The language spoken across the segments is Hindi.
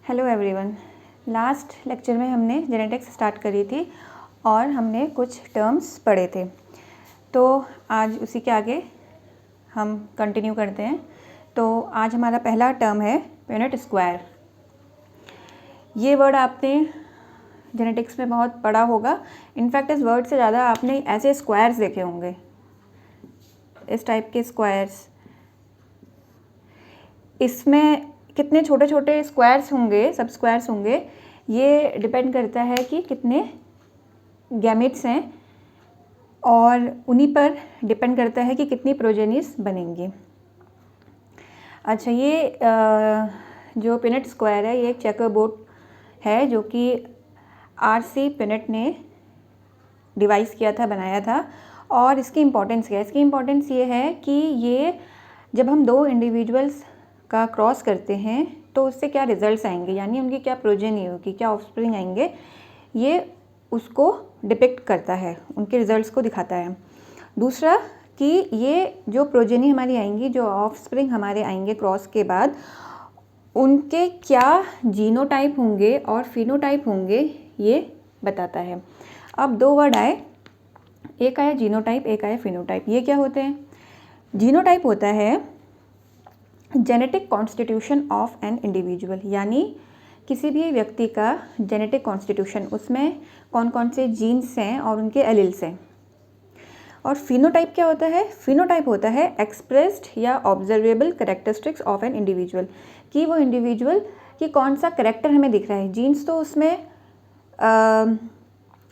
Hello everyone. लास्ट लेक्चर में हमने जेनेटिक्स स्टार्ट करी थी और हमने कुछ टर्म्स पढ़े थे, तो आज उसी के आगे हम कंटिन्यू करते हैं। तो आज हमारा पहला टर्म है प्यूनेट स्क्वायर। ये वर्ड आपने जेनेटिक्स में बहुत पढ़ा होगा। इनफैक्ट इस वर्ड से ज़्यादा आपने ऐसे स्क्वायर्स देखे होंगे, इस टाइप के स्क्वायर्स। इसमें कितने छोटे छोटे स्क्वायर्स होंगे, सब स्क्वायर्स होंगे, ये डिपेंड करता है कि कितने गैमेट्स हैं और उन्हीं पर डिपेंड करता है कि कितनी प्रोजेनीज बनेंगी। अच्छा, ये जो प्यूनेट स्क्वायर है ये एक चेकर बोर्ड है जो कि आर.सी. प्यूनेट ने डिवाइस किया था, बनाया था। और इसकी इम्पोर्टेंस क्या है? इसकी इम्पोर्टेंस ये है कि ये जब हम दो इंडिविजुअल्स का क्रॉस करते हैं तो उससे क्या रिजल्ट्स आएंगे, यानी उनकी क्या प्रोजेनी होगी, क्या ऑफस्प्रिंग आएंगे, ये उसको डिपिक्ट करता है, उनके रिजल्ट्स को दिखाता है। दूसरा कि ये जो प्रोजेनी हमारी आएंगी, जो ऑफस्प्रिंग हमारे आएंगे क्रॉस के बाद, उनके क्या जीनोटाइप होंगे और फिनोटाइप होंगे, ये बताता है। अब दो वर्ड आए, एक आया जीनोटाइप, एक आया फिनोटाइप। ये क्या होते हैं? जीनोटाइप होता है genetic constitution of an individual, यानी किसी भी व्यक्ति का जेनेटिक कॉन्स्टिट्यूशन, उसमें कौन कौन से जीन्स हैं और उनके एलील्स हैं। और फिनोटाइप क्या होता है? फिनोटाइप होता है एक्सप्रेस्ड या observable characteristics of an individual, कि वो इंडिविजुअल की कौन सा करेक्टर हमें दिख रहा है। जीन्स तो उसमें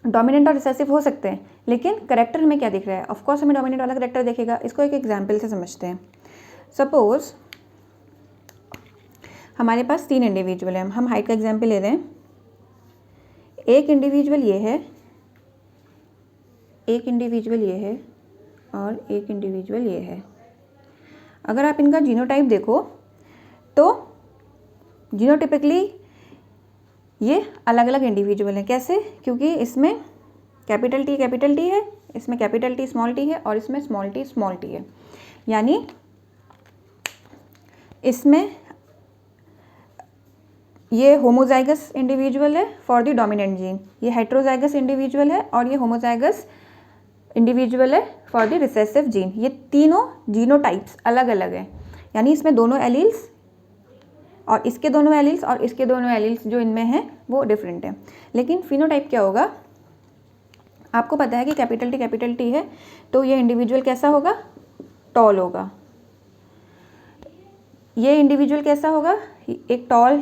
डोमिनेंट और रिसेसिव हो सकते हैं, लेकिन करेक्टर हमें क्या दिख रहा है? ऑफकोर्स हमें डोमिनेंट वाला करेक्टर दिखेगा। इसको एक एग्जाम्पल से समझते हैं। सपोज हमारे पास तीन इंडिविजुअल हैं, हम हाइट का एग्जाम्पल ले रहे हैं। एक इंडिविजुअल ये है, एक इंडिविजुअल ये है और एक इंडिविजुअल ये है। अगर आप इनका जीनोटाइप देखो तो जीनोटिपिकली ये अलग अलग इंडिविजुअल हैं। कैसे? क्योंकि इसमें कैपिटल टी है, इसमें कैपिटल टी है और इसमें स्मॉल टी है। यानी इसमें ये होमोजाइगस इंडिविजुअल है फॉर द डोमिनेंट जीन, ये हेट्रोजाइगस इंडिविजुअल है और ये होमोजाइगस इंडिविजुअल है फॉर द रिसेसिव जीन। ये तीनों जीनोटाइप्स अलग अलग हैं, यानी इसमें दोनों एलील्स और इसके दोनों एलील्स और इसके दोनों एलील्स जो इनमें हैं वो डिफरेंट हैं। लेकिन फिनोटाइप क्या होगा? आपको पता है कि कैपिटल टी है, तो ये इंडिविजुअल कैसा होगा? टॉल होगा। ये इंडिविजुअल कैसा होगा? एक टॉल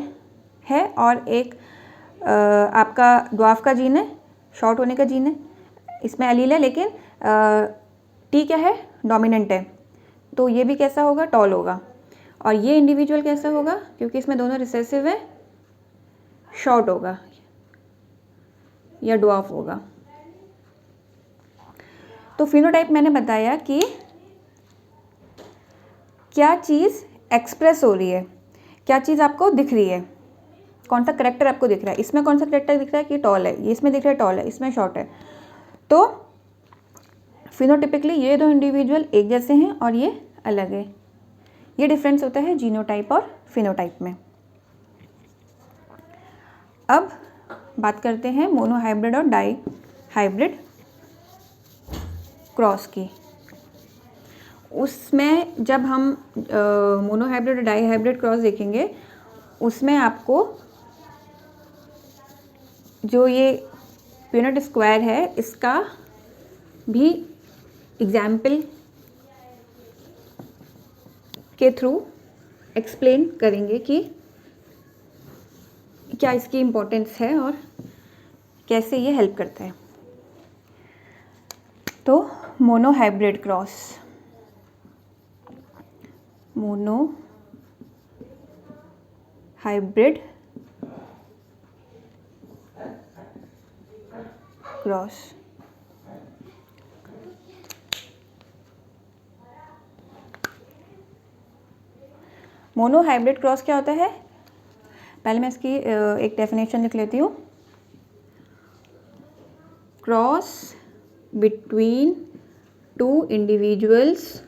है और एक आपका ड्वार्फ का जीन है, शॉर्ट होने का जीन है, इसमें एलील है, लेकिन टी क्या है? डोमिनेंट है, तो ये भी कैसा होगा? टॉल होगा। और ये इंडिविजुअल कैसा होगा? क्योंकि इसमें दोनों रिसेसिव है, शॉर्ट होगा या ड्वार्फ होगा। तो फिनोटाइप मैंने बताया कि क्या चीज़ एक्सप्रेस हो रही है, क्या चीज़ आपको दिख रही है, कौन सा करेक्टर आपको दिख रहा है। इसमें कौन सा करेक्टर दिख रहा है कि टॉल है, ये इसमें दिख रहा है टॉल है, इसमें शॉर्ट है। तो फिनोटिपिकली ये दो इंडिविजुअल एक जैसे हैं और ये अलग है। ये डिफरेंस होता है जीनोटाइप और फिनोटाइप में। अब बात करते हैं मोनोहाइब्रिड और डाई हाइब्रिड क्रॉस की। उसमें जब हम मोनोहाइब्रिड और डाई हाइब्रिड क्रॉस देखेंगे, उसमें आपको जो ये प्यूनेट स्क्वायर है इसका भी एग्जाम्पल के थ्रू एक्सप्लेन करेंगे कि क्या इसकी इम्पोर्टेंस है और कैसे ये हेल्प करता है। तो monohybrid cross, monohybrid cross. Monohybrid cross क्या होता है? पहले मैं इसकी एक डेफिनेशन लिख लेती हूँ। Cross between two individuals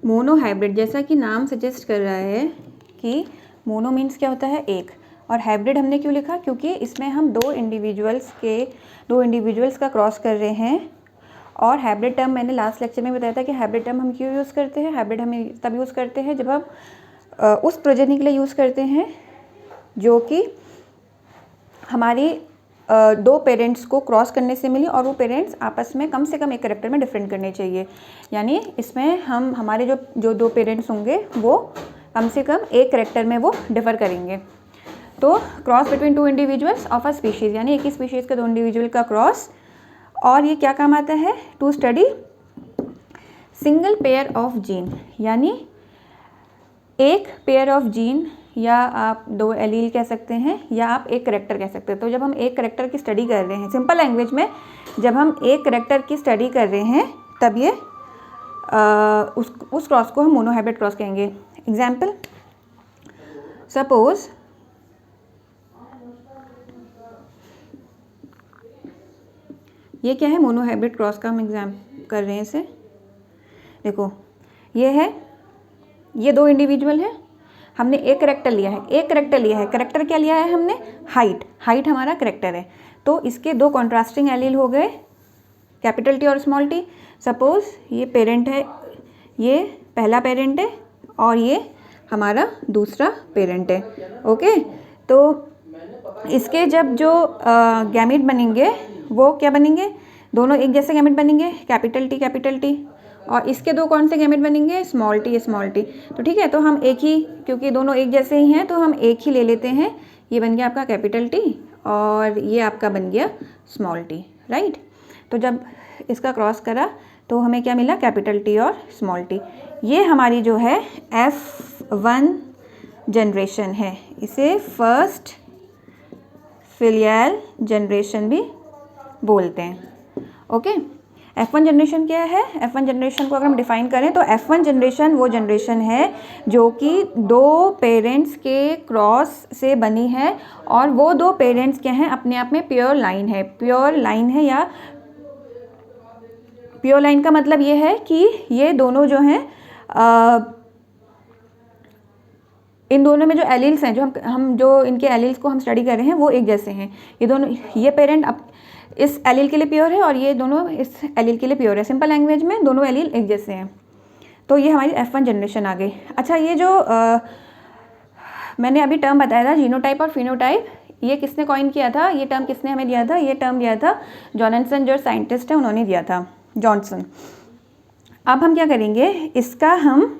mono hybrid, जैसा कि नाम सजेस्ट कर रहा है कि मोनो मीन्स क्या होता है, एक, और हाइब्रिड हमने क्यों लिखा, क्योंकि इसमें हम दो इंडिविजुअल्स का क्रॉस कर रहे हैं। और हाइब्रिड टर्म मैंने लास्ट लेक्चर में बताया था कि हाइब्रिड टर्म हम क्यों यूज़ करते हैं। हाइब्रिड हम तब यूज़ करते हैं जब हम उस प्रोजेनी के लिए यूज़ करते हैं जो कि हमारी दो पेरेंट्स को क्रॉस करने से मिली और वो पेरेंट्स आपस में कम से कम एक कैरेक्टर में डिफरेंट करने चाहिए। यानी इसमें हम हमारे जो दो पेरेंट्स होंगे वो कम से कम एक कैरेक्टर में वो डिफ़र करेंगे। तो cross between two individuals of a species, यानी एक ही स्पीशीज़ के दो इंडिविजुअल का क्रॉस। और ये क्या काम आता है, to study single pair of gene, यानी एक पेयर ऑफ जीन, या आप दो एलील कह सकते हैं, या आप एक करेक्टर कह सकते हैं। तो जब हम एक करेक्टर की स्टडी कर रहे हैं, सिंपल लैंग्वेज में जब हम एक करेक्टर की स्टडी कर रहे हैं तब ये उस क्रॉस को हम मोनोहाइब्रिड क्रॉस कहेंगे। एग्जाम्पल, सपोज ये क्या है, मोनोहाइब्रिड क्रॉस का हम एग्जाम कर रहे हैं इसे। देखो ये दो इंडिविजुअल है, हमने एक करेक्टर लिया है। करेक्टर क्या लिया है हमने, हाइट हमारा करेक्टर है। तो इसके दो कॉन्ट्रास्टिंग एलील हो गए, कैपिटल टी और स्मॉल टी। सपोज ये पेरेंट है, ये पहला पेरेंट है और ये हमारा दूसरा पेरेंट है। ओके, तो इसके जब जो गैमेट बनेंगे वो क्या बनेंगे, दोनों एक जैसे गैमेट बनेंगे, कैपिटल टी। और इसके दो कौन से गैमेट बनेंगे, स्मॉल टी। तो ठीक है, तो हम एक ही, क्योंकि दोनों एक जैसे ही हैं तो हम एक ही ले लेते हैं। ये बन गया आपका कैपिटल टी और ये आपका बन गया स्मॉल टी, राइट। तो जब इसका क्रॉस करा तो हमें क्या मिला, कैपिटल टी और स्मॉल टी। ये हमारी जो है F1 जनरेशन है, इसे फर्स्ट फिलियल जनरेशन भी बोलते हैं। ओके, F1 जनरेशन क्या है, F1 जनरेशन को अगर हम डिफाइन करें तो F1 जनरेशन वो जनरेशन है जो कि दो पेरेंट्स के क्रॉस से बनी है, और वो दो पेरेंट्स क्या हैं, अपने आप में प्योर लाइन है। या प्योर लाइन का मतलब ये है कि ये दोनों जो हैं इन दोनों में जो एलील्स हैं, जो हम जो इनके एलील्स को हम स्टडी कर रहे हैं वो एक जैसे हैं। ये दोनों, ये पेरेंट अब इस एलील के लिए प्योर है और ये दोनों इस एलील के लिए प्योर है। सिंपल लैंग्वेज में दोनों एलील एक जैसे हैं। तो ये हमारी F1 जनरेशन आ गई। अच्छा, ये जो मैंने अभी टर्म बताया था जीनोटाइप और फिनोटाइप, ये किसने कॉइन किया था, ये टर्म किसने हमें दिया था, ये टर्म दिया था जॉनसन, जो साइंटिस्ट है उन्होंने दिया था, जॉनसन। अब हम क्या करेंगे, इसका हम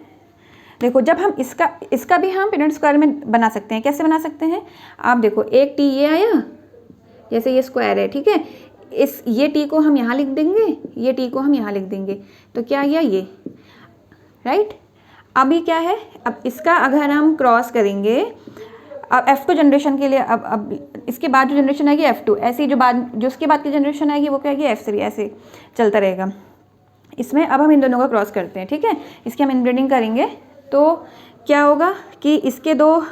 देखो, जब हम इसका भी हम पिनट स्क्वायर में बना सकते हैं। कैसे बना सकते हैं, आप देखो, एक टी ये आया, जैसे ये स्क्वायर है, ठीक है, ये टी को हम यहाँ लिख देंगे, ये टी को हम यहाँ लिख देंगे, तो क्या आया ये, राइट। अभी क्या है, अब इसका अगर हम क्रॉस करेंगे, अब F2 जनरेशन के लिए, अब इसके बाद जो जनरेशन आएगी F2, ऐसी जो उसके बाद की जनरेशन आएगी वो क्या आएगी F3, ऐसे चलता रहेगा। इसमें अब हम इन दोनों का क्रॉस करते हैं, ठीक है, इसकी हम इनब्रीडिंग करेंगे। तो क्या होगा कि इसके दो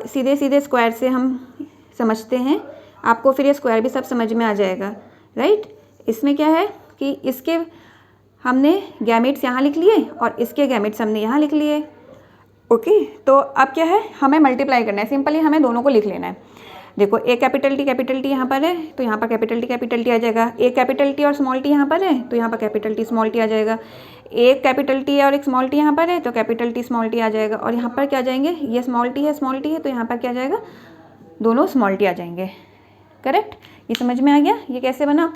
सीधे स्क्वायर से हम समझते हैं, आपको फिर ये स्क्वायर भी सब समझ में आ जाएगा, राइट। इसमें क्या है कि इसके हमने गैमेट्स यहाँ लिख लिए और इसके गैमेट्स हमने यहाँ लिख लिए। ओके, तो अब क्या है, हमें मल्टीप्लाई करना है, सिंपली हमें दोनों को लिख लेना है। देखो, एक कैपिटल टी यहाँ पर है तो यहाँ पर कैपिटल टी आ जाएगा, एक कैपिटल टी और स्मॉल टी यहाँ पर है तो यहाँ पर कैपिटल टी स्मॉल टी आ जाएगा, एक कैपिटल टी और एक स्मॉल टी यहाँ पर है तो कैपिटल टी स्मॉल टी आ जाएगा, और यहाँ पर क्या आ जाएंगे, ये स्मॉल टी है तो यहाँ पर क्या आ जाएगा, दोनों स्मॉल टी आ जाएंगे। करेक्ट, ये समझ में आ गया ये कैसे बना।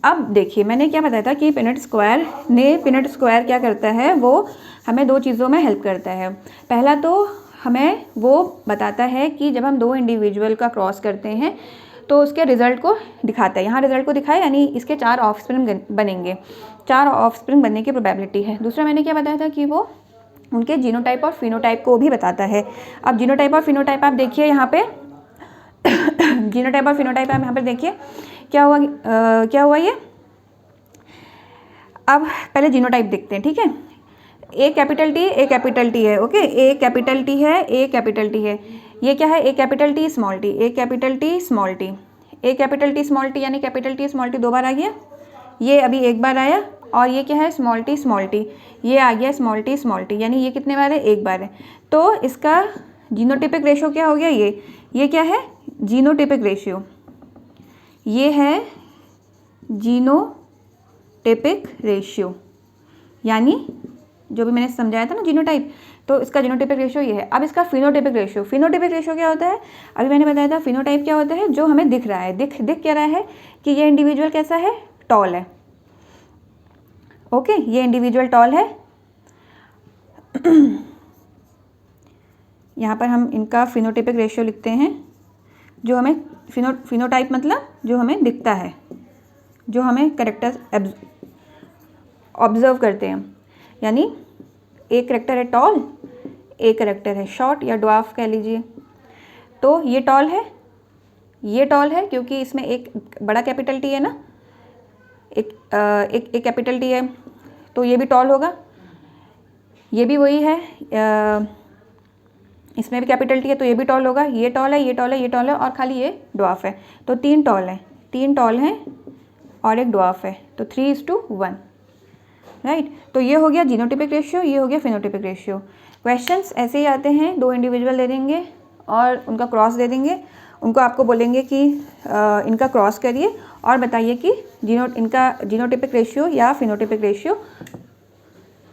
अब देखिए, मैंने क्या बताया था कि पिनट स्क्वायर क्या करता है, वो हमें दो चीज़ों में हेल्प करता है। पहला तो हमें वो बताता है कि जब हम दो इंडिविजुअल का क्रॉस करते हैं तो उसके रिज़ल्ट को दिखाता है। यहाँ रिज़ल्ट को दिखाए यानी इसके 4 ऑफस्प्रिंग बनेंगे, 4 ऑफस्प्रिंग बनने की प्रोबेबिलिटी है। दूसरा मैंने क्या बताया था कि वो उनके जीनोटाइप और फिनोटाइप को भी बताता है। अब जीनोटाइप और फिनोटाइप आप देखिए यहाँ पे जीनोटाइप और फिनोटाइप आप यहाँ पर देखिए क्या हुआ ये। अब पहले जीनोटाइप देखते हैं, ठीक है। ए कैपिटल टी है, ओके, ए कैपिटल टी है, ए कैपिटल टी है। ये क्या है, ए कैपिटल टी स्मॉल टी, ए कैपिटल टी स्मॉल टी, ए कैपिटल टी स्मॉल टी, यानी कैपिटल टी स्मॉल टी 2 बार आ गया, ये अभी 1 बार आया, और ये क्या है स्मॉल टी, ये आ गया स्मॉल टी, यानी ये कितने बार है, 1 बार है। तो इसका जीनोटिपिक रेशियो क्या हो गया, ये क्या है, जीनोटिपिक रेशियो, ये है जीनोटिपिक रेशियो, यानी जो भी मैंने समझाया था ना जीनोटाइप, तो इसका जीनोटिपिक रेशियो ये है। अब इसका फिनोटिपिक रेशियो क्या होता है, अभी मैंने बताया था फिनोटाइप क्या होता है, जो हमें दिख रहा है, दिख क्या रहा है कि ये इंडिविजुअल कैसा है, टॉल है, ओके, ये इंडिविजुअल टॉल है। यहाँ पर हम इनका फिनोटिपिक रेशियो लिखते हैं, जो हमें फिनोटाइप मतलब जो हमें दिखता है, जो हमें कैरेक्टर ऑब्जर्व करते हैं, यानी एक कैरेक्टर है टॉल, एक कैरेक्टर है शॉर्ट या ड्वार्फ कह लीजिए। तो ये टॉल है क्योंकि इसमें एक बड़ा कैपिटल टी है ना, एक कैपिटल टी है, तो ये भी टॉल होगा। ये भी वही है, इसमें भी कैपिटल टी है तो ये भी टॉल होगा। ये टॉल है, ये टॉल है, ये टॉल है, और खाली ये ड्वार्फ है। तो 3 टॉल हैं और एक ड्वार्फ है, तो 3:1, राइट। तो ये हो गया जीनोटिपिक रेशियो, ये हो गया फिनोटिपिक रेशियो। क्वेश्चंस ऐसे ही आते हैं, 2 इंडिविजुअल दे देंगे और उनका क्रॉस दे देंगे, उनको आपको बोलेंगे कि इनका क्रॉस करिए और बताइए कि इनका जीनोटिपिक रेशियो या फिनोटिपिक रेशियो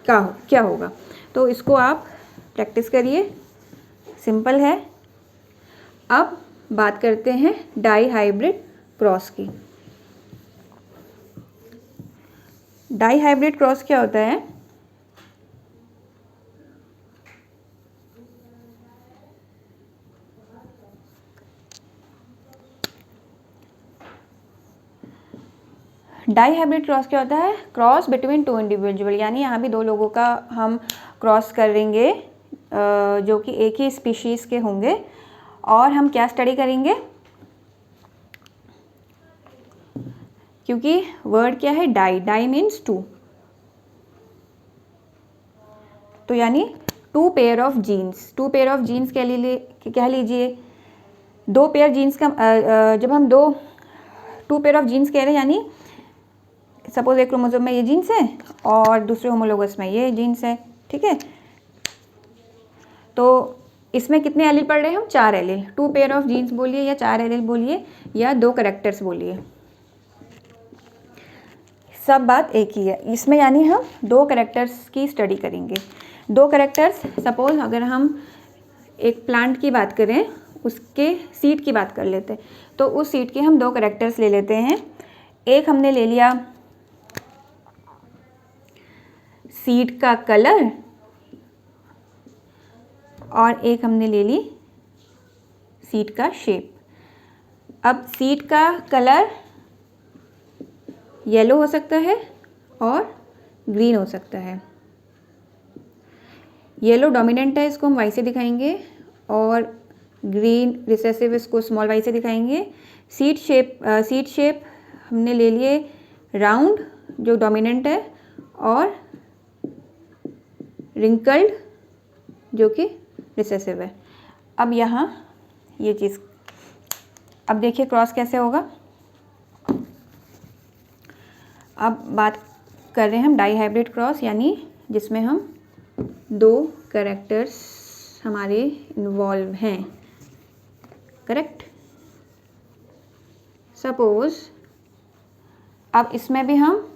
क्या होगा। तो इसको आप प्रैक्टिस करिए, सिंपल है। अब बात करते हैं डाई हाइब्रिड क्रॉस की। डाई हाइब्रिड क्रॉस क्या होता है, डाई हाइब्रिड क्रॉस क्या होता है, क्रॉस बिटवीन 2 इंडिविजुअल, यानी यहाँ भी 2 लोगों का हम क्रॉस करेंगे जो कि एक ही स्पीशीज़ के होंगे, और हम क्या स्टडी करेंगे, क्योंकि वर्ड क्या है, डाई मीन्स 2, तो यानी 2 पेयर ऑफ जीन्स कह लीजिए 2 पेयर जीन्स का जब हम 2 पेयर ऑफ जीन्स कह रहे हैं, यानी सपोज एक क्रोमोसोम में ये जीन्स है और दूसरे होमोलोगस में ये जीन्स है, ठीक है। तो इसमें कितने एलील पढ़ रहे हैं हम, 4 एलील। 2 पेयर ऑफ जीन्स बोलिए या 4 एलील बोलिए या 2 कैरेक्टर्स बोलिए, सब बात एक ही है इसमें, यानी हम 2 कैरेक्टर्स की स्टडी करेंगे। 2 कैरेक्टर्स, सपोज अगर हम एक प्लांट की बात करें, उसके सीड की बात कर लेते हैं, तो उस सीड के हम 2 कैरेक्टर्स ले लेते हैं। एक हमने ले लिया सीड का कलर और एक हमने ले ली सीड का शेप। अब सीड का कलर येलो हो सकता है और ग्रीन हो सकता है। येलो डोमिनेंट है, इसको हम वाई से दिखाएंगे, और ग्रीन रिसेसिव, इसको स्मॉल वाई से दिखाएंगे। सीड शेप हमने ले लिए राउंड जो डोमिनेंट है, और रिंकल्ड जो कि रिसेसिव है। अब यहाँ ये चीज़, अब देखिए क्रॉस कैसे होगा। अब बात कर रहे हैं हम डाई हाइब्रिड क्रॉस, यानी जिसमें हम 2 कैरेक्टर्स हमारे इन्वॉल्व हैं, करेक्ट। सपोज अब इसमें भी हम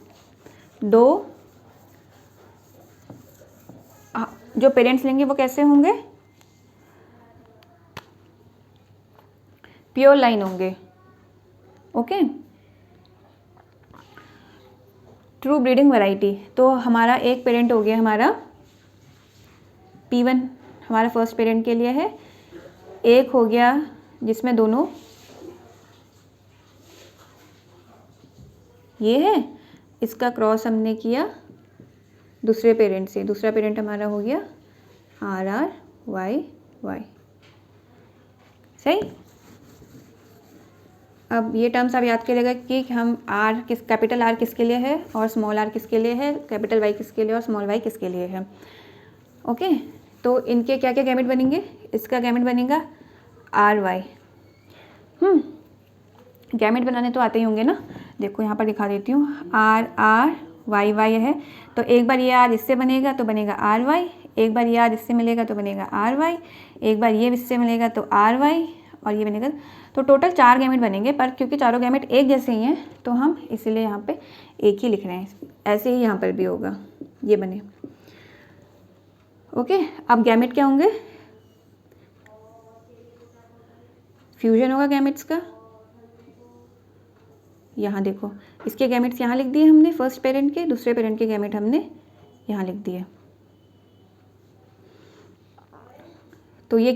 2 जो पेरेंट्स लेंगे वो कैसे होंगे, प्योर लाइन होंगे, ओके, ट्रू ब्रीडिंग वैरायटी। तो हमारा एक पेरेंट हो गया, हमारा P1 हमारा फर्स्ट पेरेंट के लिए है। एक हो गया जिसमें दोनों ये है, इसका क्रॉस हमने किया दूसरे पेरेंट से, दूसरा पेरेंट हमारा हो गया RRYY, सही। अब ये टर्म्स आप याद करिएगा कि हम आर किस कैपिटल आर किसके लिए है और स्मॉल आर किसके लिए है, कैपिटल वाई किसके लिए और स्मॉल वाई किसके लिए है। ओके, तो इनके क्या क्या गैमेट बनेंगे, इसका गैमेट बनेगा आर वाई। गैमेट बनाने तो आते ही होंगे ना, देखो यहाँ पर दिखा देती हूँ, आर आर वाई वाई है, तो एक बार ये आर इससे बनेगा तो बनेगा आर वाई, एक बार ये आर इससे मिलेगा तो बनेगा आर वाई, एक बार ये इससे मिलेगा तो आर वाई, और ये बनेगा। तो टोटल 4 गैमेट बनेंगे, पर क्योंकि चारों गैमेट एक जैसे ही हैं तो हम इसीलिए यहाँ पे एक ही लिख रहे हैं। ऐसे ही यहाँ पर भी होगा, ये बने। ओके, अब गैमेट क्या होंगे, फ्यूजन होगा गैमेट्स का। यहाँ देखो, इसके गैमेट्स यहाँ लिख दिए हमने फर्स्ट पेरेंट के, दूसरे पेरेंट के गैमेट हमने यहाँ लिख दिए। तो ये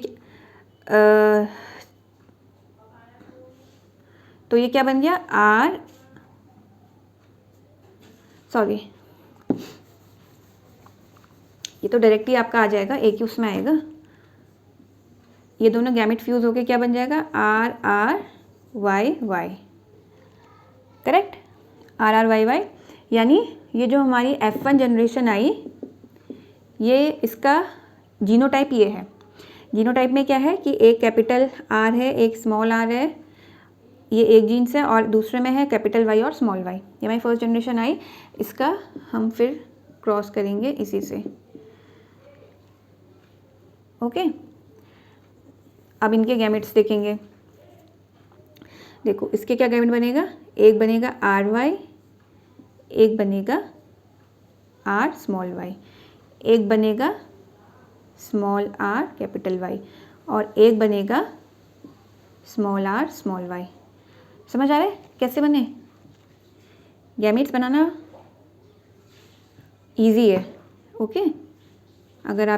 क्या बन गया, आर, सॉरी ये तो डायरेक्टली आपका आ जाएगा, एक ही उसमें आएगा। ये दोनों गैमेट फ्यूज होके क्या बन जाएगा, R R Y Y, correct, R R Y Y. यानी ये जो हमारी F1 जनरेशन आई, ये इसका जीनोटाइप ये है। जीनोटाइप में क्या है कि एक कैपिटल आर है, एक स्मॉल आर है, ये एक जीन्स है, और दूसरे में है कैपिटल वाई और स्मॉल वाई। ये हमारी फर्स्ट जनरेशन आई, इसका हम फिर क्रॉस करेंगे इसी से। ओके, अब इनके गैमेट्स देखेंगे। देखो इसके क्या गैमेट बनेगा, एक बनेगा आर वाई, एक बनेगा आर स्मॉल वाई, एक बनेगा स्मॉल आर कैपिटल वाई, और एक बनेगा स्मॉल आर स्मॉल वाई। समझ आ रहा है कैसे बने? गैमेट्स बनाना इजी है। ओके, अगर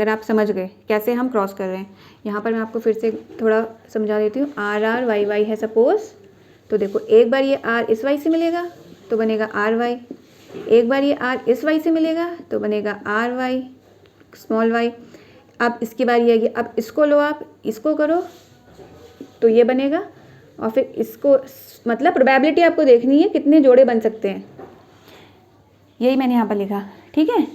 आप समझ गए कैसे हम क्रॉस कर रहे हैं। यहाँ पर मैं आपको फिर से थोड़ा समझा देती हूँ। आर आर वाई वाई है सपोज, तो देखो एक बार ये आर इस वाई से मिलेगा तो बनेगा आर वाई, एक बार ये आर इस वाई से मिलेगा तो बनेगा आर वाई स्मॉल वाई। अब इसकी बारी आएगी, अब इसको लो, आप इसको करो तो ये बनेगा, और फिर इसको, मतलब प्रोबेबिलिटी आपको देखनी है कितने जोड़े बन सकते हैं, यही मैंने यहाँ पर लिखा। ठीक है,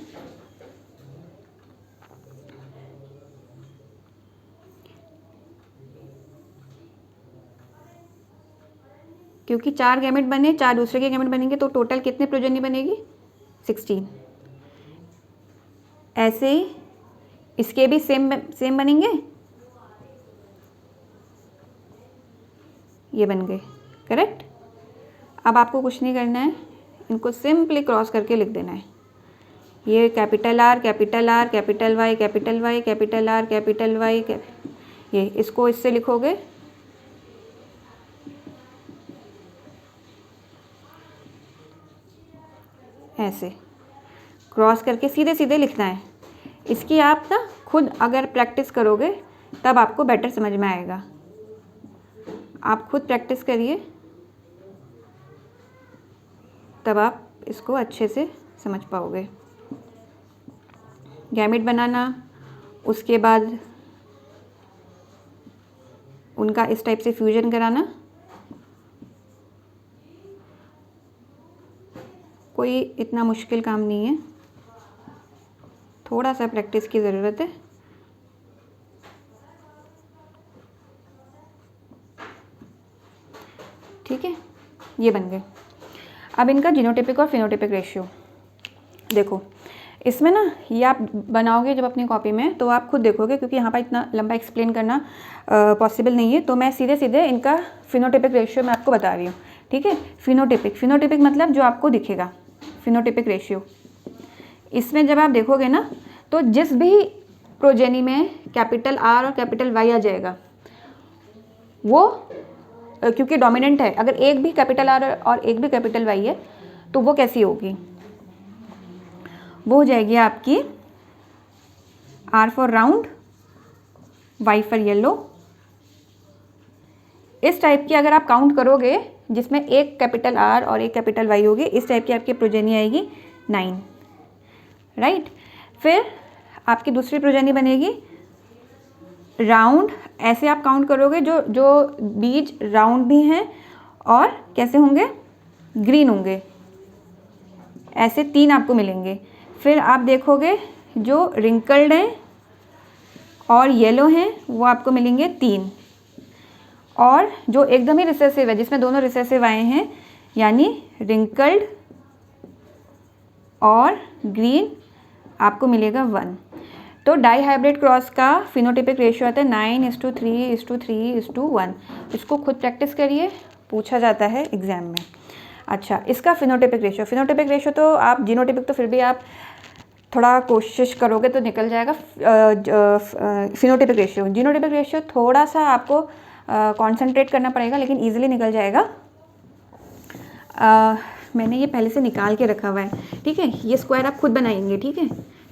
क्योंकि 4 गैमेट बने, 4 दूसरे के गैमेट बनेंगे, तो टोटल कितने प्रोजेनी बनेगी, 16। ऐसे ही इसके भी सेम बनेंगे, ये बन गए, करेक्ट। अब आपको कुछ नहीं करना है, इनको सिंपली क्रॉस करके लिख देना है। ये capital R capital R capital Y capital Y capital R capital Y, ये इसको इससे लिखोगे, ऐसे क्रॉस करके सीधे सीधे लिखना है। इसकी आप ना खुद अगर प्रैक्टिस करोगे तब आपको बेटर समझ में आएगा। आप खुद प्रैक्टिस करिए, तब आप इसको अच्छे से समझ पाओगे। गैमेट बनाना, उसके बाद उनका इस टाइप से फ्यूजन कराना, कोई इतना मुश्किल काम नहीं है, थोड़ा सा प्रैक्टिस की ज़रूरत है। ठीक है, ये बन गए। अब इनका जीनोटाइपिक और फिनोटाइपिक रेशियो देखो। इसमें ना ये आप बनाओगे जब अपनी कॉपी में, तो आप खुद देखोगे, क्योंकि यहाँ पर इतना लंबा एक्सप्लेन करना पॉसिबल नहीं है, तो मैं सीधे सीधे इनका फिनोटाइपिक रेशियो मैं आपको बता रही हूँ। ठीक है, फिनोटाइपिक मतलब जो आपको दिखेगा, फिनोटाइपिक रेशियो। इसमें जब आप देखोगे ना, तो जिस भी प्रोजेनी में कैपिटल आर और कैपिटल वाई आ जाएगा, वो क्योंकि डोमिनेंट है, अगर एक भी कैपिटल आर और एक भी कैपिटल वाई है तो वो कैसी होगी, वो हो जाएगी आपकी R for round, Y for yellow. इस टाइप की अगर आप काउंट करोगे जिसमें एक कैपिटल आर और एक कैपिटल वाई होगी, इस टाइप की आपकी प्रोजेनी आएगी 9, राइट। फिर आपकी दूसरी प्रोजेनी बनेगी राउंड, ऐसे आप काउंट करोगे जो जो बीज राउंड भी हैं और कैसे होंगे, ग्रीन होंगे, ऐसे 3 आपको मिलेंगे। फिर आप देखोगे जो रिंकल्ड हैं और येलो हैं वो आपको मिलेंगे 3, और जो एकदम ही रिसेसिव है जिसमें दोनों रिसेसिव आए हैं यानी रिंकल्ड और ग्रीन आपको मिलेगा 1। तो डाई हाइब्रिड क्रॉस का फिनोटिपिक रेशियो आता है 9:3:3:1। इसको खुद प्रैक्टिस करिए, पूछा जाता है एग्जाम में। अच्छा, इसका फिनोटिपिक रेशियो तो आप, जीनोटिपिक तो फिर भी आप थोड़ा कोशिश करोगे तो निकल जाएगा। फिनोटिपिक रेशियो, जीनोटिपिक रेशियो थोड़ा सा आपको कंसंट्रेट करना पड़ेगा लेकिन ईजिली निकल जाएगा। मैंने ये पहले से निकाल के रखा हुआ है, ठीक है। ये स्क्वायर आप खुद बनाएंगे, ठीक है,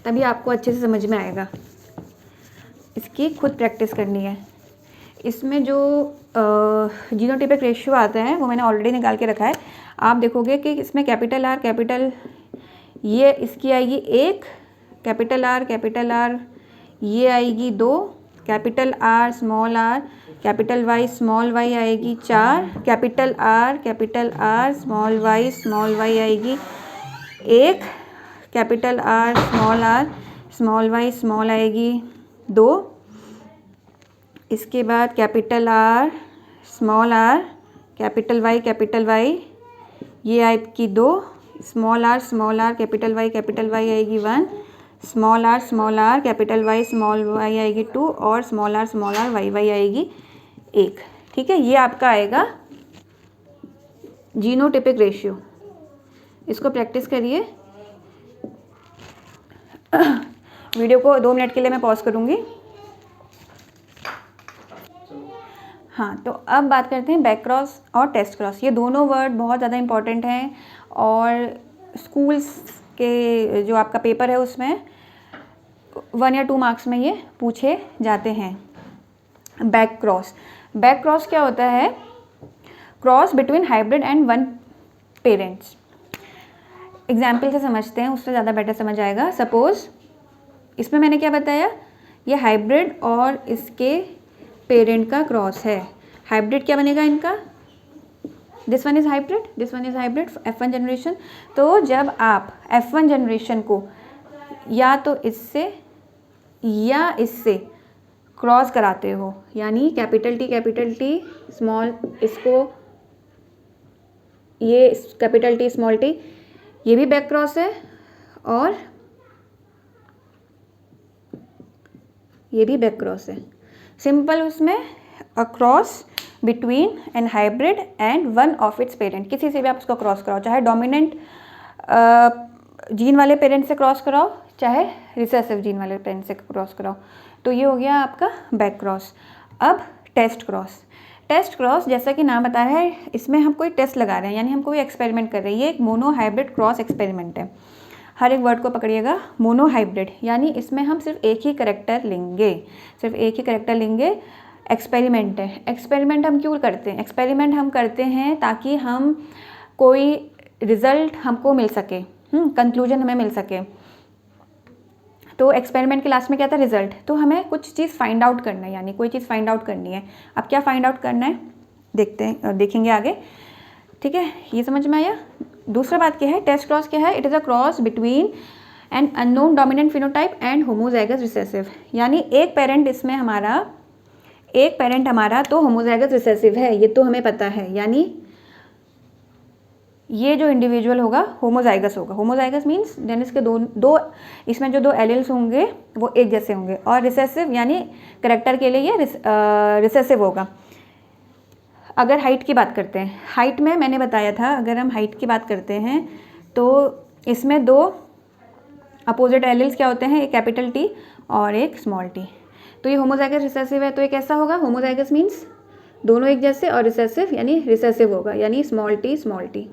तभी आपको अच्छे से समझ में आएगा। इसकी खुद प्रैक्टिस करनी है। इसमें जो जीनोटिपिक रेशियो आता है वो मैंने ऑलरेडी निकाल के रखा है। आप देखोगे कि इसमें कैपिटल आर, कैपिटल, ये इसकी आएगी 1, कैपिटल आर ये आएगी 2, कैपिटल आर, कैपिटल वाई आएगी 4, कैपिटल आर, स्मॉल वाई आएगी 1, कैपिटल आर, स्मॉल वाई आएगी 2। इसके बाद कैपिटल आर, कैपिटल वाई ये आएगी 2, स्मॉल आर, कैपिटल वाई आएगी 1, स्मॉल आर, कैपिटल वाई आएगी 2 और स्मॉल आर, वाई आएगी 1। ठीक है, ये आपका आएगा जीनोटिपिक रेशियो। इसको प्रैक्टिस करिए। वीडियो को 2 मिनट के लिए मैं पॉज करूँगी। हाँ, तो अब बात करते हैं बैक क्रॉस और टेस्ट क्रॉस। ये दोनों वर्ड बहुत ज़्यादा इम्पॉर्टेंट हैं और स्कूल्स के जो आपका पेपर है उसमें 1 या 2 मार्क्स में ये पूछे जाते हैं। बैक क्रॉस क्या होता है? Cross between hybrid and 1 parents. Example से समझते हैं, उससे ज़्यादा बेटर समझ आएगा। सपोज इसमें मैंने क्या बताया, ये हाइब्रिड और इसके पेरेंट का क्रॉस है। हाइब्रिड क्या बनेगा इनका? This one is hybrid F1 generation. तो जब आप F1 जनरेशन को या तो इससे या इससे क्रॉस कराते हो, यानी कैपिटल T स्मॉल, इसको ये कैपिटल T स्मॉल t, ये भी बैक क्रॉस है और ये भी बैक क्रॉस है। सिंपल, उसमें a cross between an hybrid and 1 of its parent. किसी से भी आप उसको क्रॉस कराओ, चाहे डोमिनेंट जीन वाले पेरेंट से क्रॉस कराओ, चाहे रिसेसिव जीन वाले पेरेंट से क्रॉस कराओ। तो ये हो गया आपका बैक क्रॉस। अब टेस्ट क्रॉस जैसा कि नाम बता रहा है, इसमें हम कोई टेस्ट लगा रहे हैं, यानी हम कोई एक्सपेरिमेंट कर रहे हैं। ये एक मोनो हाइब्रिड क्रॉस एक्सपेरिमेंट है। हर एक वर्ड को पकड़िएगा। मोनो हाइब्रिड यानी इसमें हम सिर्फ एक ही करेक्टर लेंगे, एक्सपेरिमेंट है। एक्सपेरिमेंट हम क्यों करते हैं? एक्सपेरिमेंट हम करते हैं ताकि हम कोई रिजल्ट हमको मिल सके, कंक्लूजन हमें मिल सके। तो एक्सपेरिमेंट के लास्ट में क्या था? रिजल्ट। तो हमें कुछ चीज़ फाइंड आउट करना है, यानी कोई चीज़ फाइंड आउट करनी है। अब क्या फाइंड आउट करना है देखेंगे आगे। ठीक है, ये समझ में आया। दूसरा बात क्या है, टेस्ट क्रॉस क्या है? It is a cross between an unknown dominant phenotype and homozygous recessive. यानी एक पेरेंट हमारा तो होमोजाइगस रिसेसिव है, ये तो हमें पता है। यानी ये जो इंडिविजुअल होगा होमोजाइगस होगा। होमोजाइगस मीन्स यानी इसके दो इसमें जो 2 एलील्स होंगे वो एक जैसे होंगे। और रिसेसिव यानी करेक्टर के लिए ये रिसेसिव होगा। अगर हाइट की बात करते हैं, हाइट में मैंने बताया था, अगर हम हाइट की बात करते हैं तो इसमें 2 अपोजिट एलील्स क्या होते हैं, एक कैपिटल T और एक स्मॉल t। तो ये होमोजाइगस रिसेसिव है, तो ये कैसा होगा? होमोजाइगस मीन्स दोनों एक जैसे, और रिसेसिव यानी रिसेसिव होगा, यानी स्मॉल t।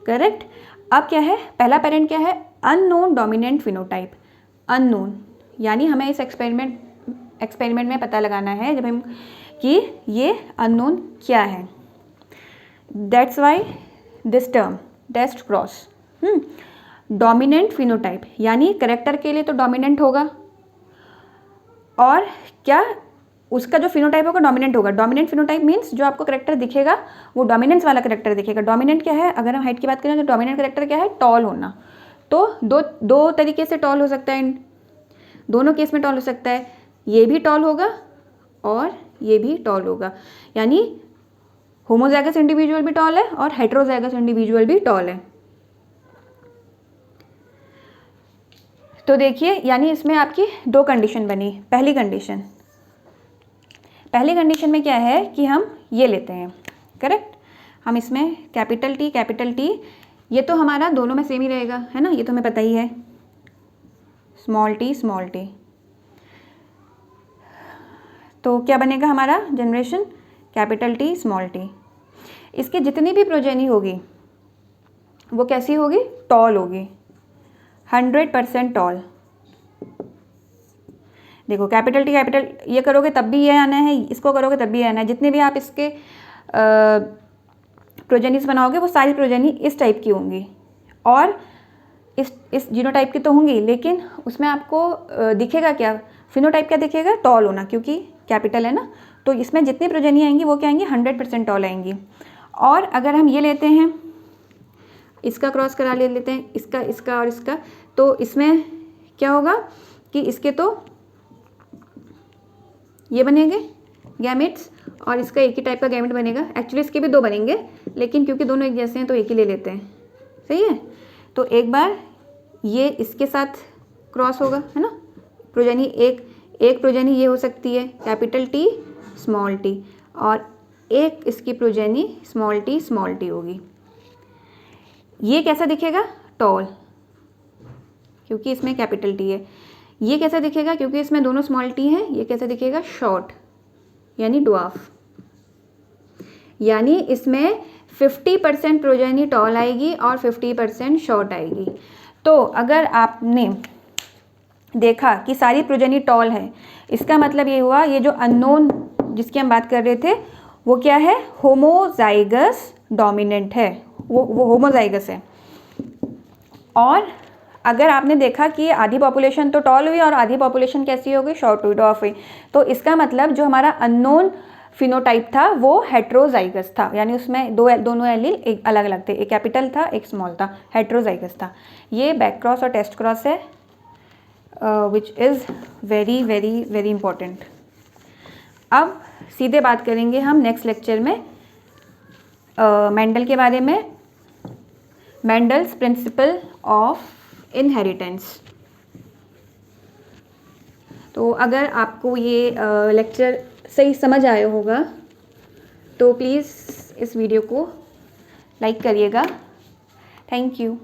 करेक्ट। अब क्या है, पहला पेरेंट क्या है? Unknown dominant phenotype. अननोन यानी हमें इस एक्सपेरिमेंट में पता लगाना है जब हम कि ये अननोन क्या है। That's why this term test cross. Dominant phenotype यानी करेक्टर के लिए तो डोमिनेंट होगा, और क्या उसका जो फिनोटाइप होगा डोमिनेंट होगा। डोमिनेंट फिनोटाइप मीन्स जो आपको करेक्टर दिखेगा वो डोमिनेंस वाला करेक्टर दिखेगा। डोमिनेंट क्या है, अगर हम हाइट की बात करें तो डोमिनेंट करेक्टर क्या है, टॉल होना। तो दो तरीके से टॉल हो सकता है, दोनों केस में टॉल हो सकता है, ये भी टॉल होगा और ये भी टॉल होगा। यानी होमोजाइगस इंडिविजुअल भी टॉल है और हेटेरोजाइगस इंडिविजुअल भी टॉल है। तो देखिए, यानी इसमें आपकी दो कंडीशन बनी। पहली कंडीशन में क्या है कि हम ये लेते हैं, करेक्ट। हम इसमें कैपिटल टी, ये तो हमारा दोनों में सेम ही रहेगा, है ना, ये तो हमें पता ही है। स्मॉल टी, तो क्या बनेगा हमारा generation, capital T small T. इसकी जितनी भी प्रोजेनी होगी वो कैसी होगी, टॉल होगी, 100% टॉल। देखो कैपिटल टी ये करोगे तब भी ये आना है, इसको करोगे तब भी आना है। जितने भी आप इसके प्रोजेनिस बनाओगे वो सारी प्रोजेनी इस टाइप की होंगी और इस जीनोटाइप की तो होंगी, लेकिन उसमें आपको दिखेगा क्या, फिनोटाइप क्या दिखेगा, टॉल होना, क्योंकि कैपिटल है ना। तो इसमें जितनी प्रोजेनी आएंगी वो क्या आएंगी, 100% टॉल आएंगी। और अगर हम ये लेते हैं, इसका क्रॉस करा लेते हैं, इसका और इसका, तो इसमें क्या होगा कि इसके तो ये बनेंगे गैमेट्स और इसका एक ही टाइप का गैमेट बनेगा। एक्चुअली इसके भी दो बनेंगे, लेकिन क्योंकि दोनों एक जैसे हैं तो एक ही ले लेते हैं, सही है। तो एक बार ये इसके साथ क्रॉस होगा, है ना, प्रोजेनी एक प्रोजेनी ये हो सकती है कैपिटल टी स्मॉल टी, और एक इसकी प्रोजेनी स्मॉल टी होगी। ये कैसा दिखेगा, टॉल, क्योंकि इसमें कैपिटल टी है। ये कैसा दिखेगा, क्योंकि इसमें दोनों स्मॉल टी हैं, ये कैसा दिखेगा, शॉर्ट, यानी ड्वार्फ। यानी इसमें 50% प्रोजेनी टॉल आएगी और 50% शॉर्ट आएगी। तो अगर आपने देखा कि सारी प्रोजेनी टॉल है, इसका मतलब ये हुआ ये जो अननोन जिसकी हम बात कर रहे थे वो क्या है, होमोजाइगस डोमिनेंट है, वो होमोजाइगस है। और अगर आपने देखा कि आधी पॉपुलेशन तो टॉल हुई और आधी पॉपुलेशन कैसी हो गई, शॉर्ट हुई, डॉफ हुई, तो इसका मतलब जो हमारा अननोन फिनोटाइप था वो हेटेरोजाइगस था, यानी उसमें दोनों एलील एक अलग अलग थे, एक कैपिटल था एक स्मॉल था, हेटेरोजाइगस था। ये बैक क्रॉस और टेस्ट क्रॉस है, which is very very very important. अब सीधे बात करेंगे हम नेक्स्ट लेक्चर में मेंडल के बारे में, मेंडल्स प्रिंसिपल ऑफ इनहेरिटेंस। तो अगर आपको ये लेक्चर सही समझ आया होगा तो प्लीज़ इस वीडियो को लाइक करिएगा। Thank you.